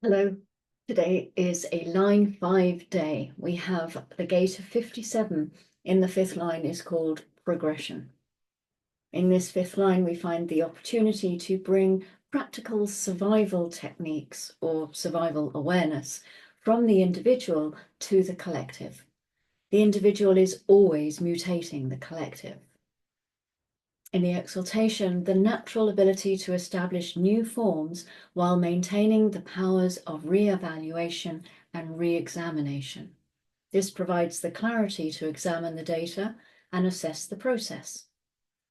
Hello, today is a line 5 day. We have the gate of 57 in the fifth line is called progression. In this fifth line, we find the opportunity to bring practical survival techniques or survival awareness from the individual to the collective. The individual is always mutating the collective. In the exaltation, the natural ability to establish new forms while maintaining the powers of re-evaluation and re-examination. This provides the clarity to examine the data and assess the process.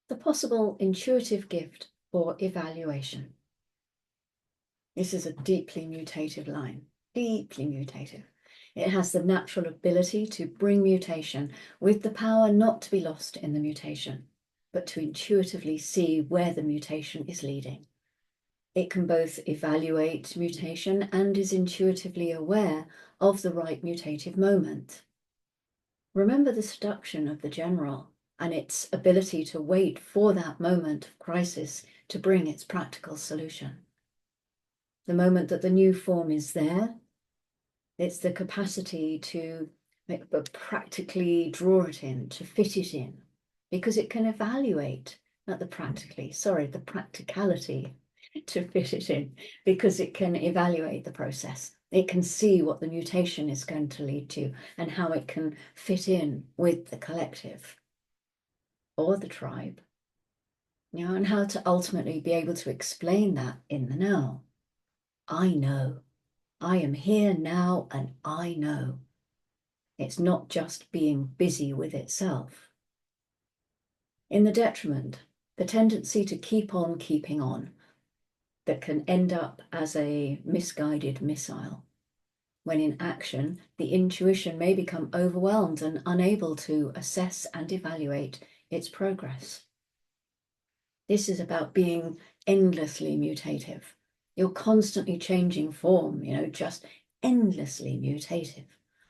The possible intuitive gift for evaluation. This is a deeply mutative line, deeply mutative. It has the natural ability to bring mutation with the power not to be lost in the mutation, but to intuitively see where the mutation is leading. It can both evaluate mutation and is intuitively aware of the right mutative moment. Remember the seduction of the general and its ability to wait for that moment of crisis to bring its practical solution. The moment that the new form is there, it's the capacity to practically draw it in, to fit it in, because it can evaluate, not the practicality to fit it in, because it can evaluate the process. It can see what the mutation is going to lead to and how it can fit in with the collective or the tribe, and how to ultimately be able to explain that in the now. I know. I am here now and I know. It's not just being busy with itself. In the detriment, the tendency to keep on keeping on that can end up as a misguided missile. When in action, the intuition may become overwhelmed and unable to assess and evaluate its progress. This is about being endlessly mutative. You're constantly changing form, just endlessly mutative.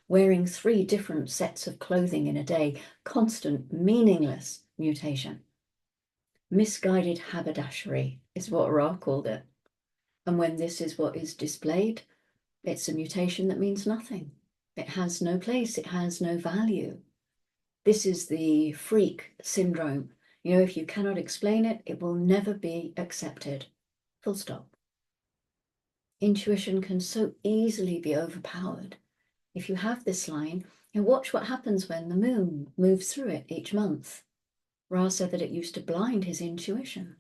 Wearing 3 different sets of clothing in a day, constant, meaningless mutation. Misguided haberdashery is what Ra called it. And when this is what is displayed, it's a mutation that means nothing. It has no place, it has no value. This is the freak syndrome. If you cannot explain it, it will never be accepted. Full stop. Intuition can so easily be overpowered. If you have this line, watch what happens when the moon moves through it each month. Ra said that it used to blind his intuition.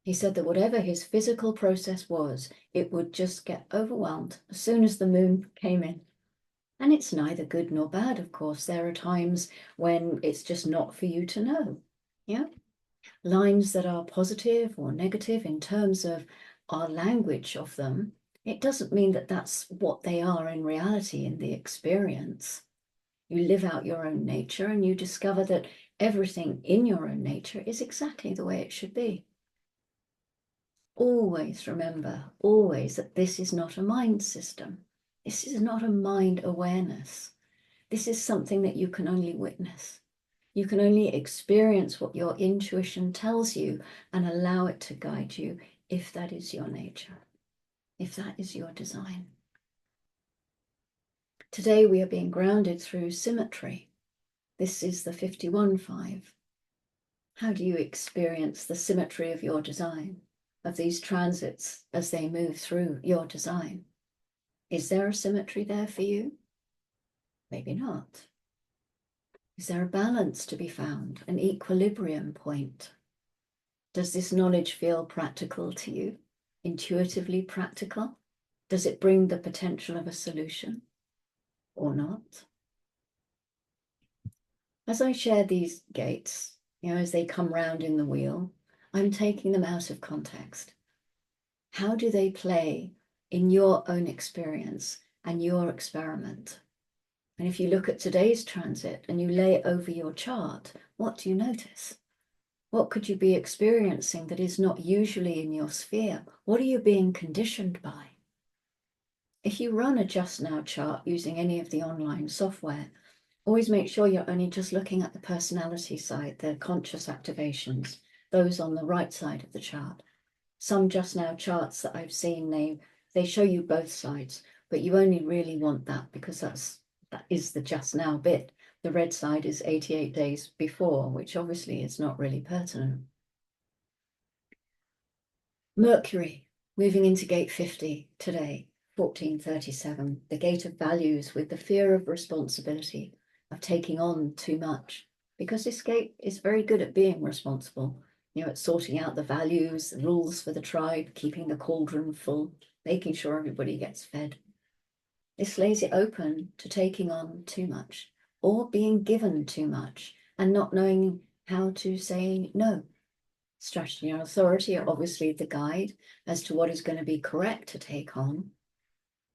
He said that whatever his physical process was, it would just get overwhelmed as soon as the moon came in. And it's neither good nor bad, of course. There are times when it's just not for you to know. Lines that are positive or negative in terms of our language of them, it doesn't mean that that's what they are in reality in the experience. You live out your own nature and you discover that everything in your own nature is exactly the way it should be. Always remember, always, that this is not a mind system. This is not a mind awareness. This is something that you can only witness. You can only experience what your intuition tells you and allow it to guide you if that is your nature, if that is your design. Today we are being grounded through symmetry. This is the 51-5. How do you experience the symmetry of your design, of these transits as they move through your design? Is there a symmetry there for you? Maybe not. Is there a balance to be found, an equilibrium point? Does this knowledge feel practical to you? Intuitively practical? Does it bring the potential of a solution or not? As I share these gates, as they come round in the wheel, I'm taking them out of context. How do they play in your own experience and your experiment? And if you look at today's transit and you lay it over your chart, what do you notice? What could you be experiencing that is not usually in your sphere? What are you being conditioned by? If you run a Just Now chart using any of the online software, always make sure you're only just looking at the personality side, the conscious activations, those on the right side of the chart. Some Just Now charts that I've seen, they They show you both sides, but you only really want that because that is the just now bit. The red side is 88 days before, which obviously is not really pertinent. Mercury moving into gate 50 today, 1437, the gate of values with the fear of responsibility, of taking on too much, because this gate is very good at being responsible. You know, it's sorting out the values, the rules for the tribe, keeping the cauldron full, making sure everybody gets fed. This lays it open to taking on too much or being given too much and not knowing how to say no. Strategy and authority are obviously the guide as to what is going to be correct to take on.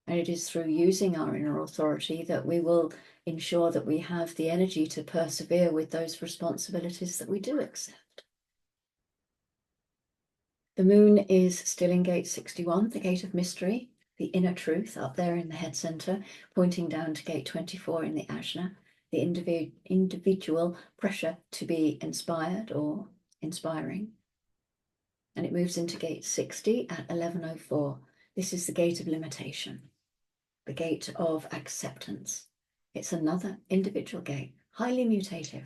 And it is through using our inner authority that we will ensure that we have the energy to persevere with those responsibilities that we do accept. The moon is still in gate 61, the gate of mystery, the inner truth up there in the head center, pointing down to gate 24 in the Ajna, the individual pressure to be inspired or inspiring. And it moves into gate 60 at 11:04. This is the gate of limitation, the gate of acceptance. It's another individual gate, highly mutative,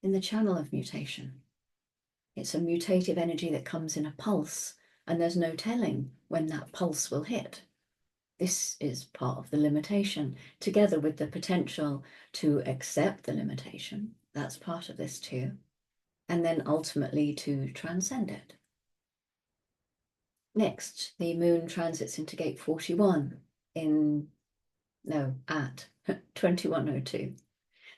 in the channel of mutation. It's a mutative energy that comes in a pulse, and there's no telling when that pulse will hit. This is part of the limitation, together with the potential to accept the limitation. That's part of this too. And then ultimately to transcend it. Next, the moon transits into gate 41 at 2102.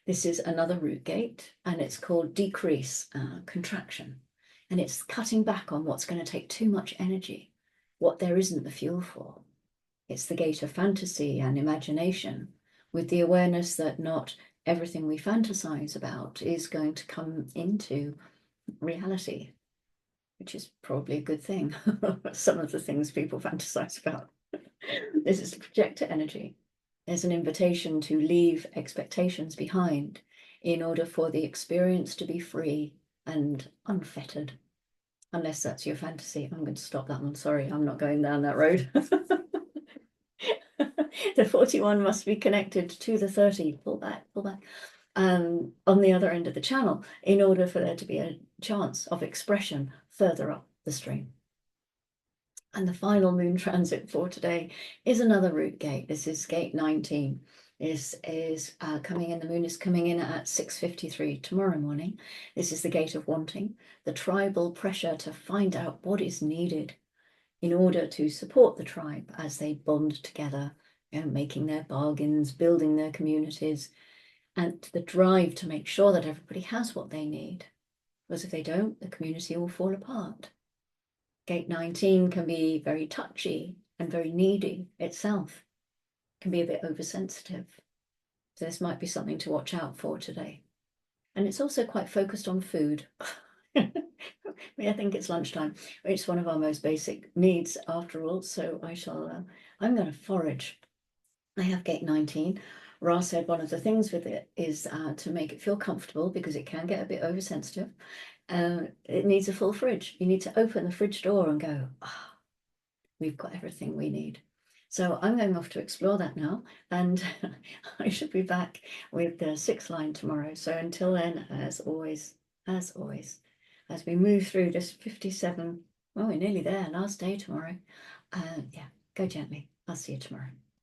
This is another root gate, and it's called decrease, contraction. And it's cutting back on what's going to take too much energy, what there isn't the fuel for. It's the gate of fantasy and imagination, with the awareness that not everything we fantasize about is going to come into reality, which is probably a good thing. Some of the things people fantasize about. This is projector energy. There's an invitation to leave expectations behind in order for the experience to be free and unfettered. Unless that's your fantasy. I'm going to stop that one. Sorry, I'm not going down that road. The 41 must be connected to the 30. Pull back, pull back. On the other end of the channel in order for there to be a chance of expression further up the stream. And the final moon transit for today is another root gate. This is gate 19. This is coming in, the moon is coming in at 6:53 tomorrow morning. This is the gate of wanting, the tribal pressure to find out what is needed in order to support the tribe as they bond together, you know, making their bargains, building their communities, and the drive to make sure that everybody has what they need. Because if they don't, the community will fall apart. Gate 19 can be very touchy and very needy itself, can be a bit oversensitive. So this might be something to watch out for today. And it's also quite focused on food. I think it's lunchtime. It's one of our most basic needs after all. So I'm going to forage. I have gate 19. Ra said one of the things with it is to make it feel comfortable because it can get a bit oversensitive. It needs a full fridge. You need to open the fridge door and go, we've got everything we need. So I'm going off to explore that now, and I should be back with the 6th line tomorrow. So until then, as always, as we move through this 57, well, we're nearly there, last day tomorrow. Yeah, go gently. I'll see you tomorrow.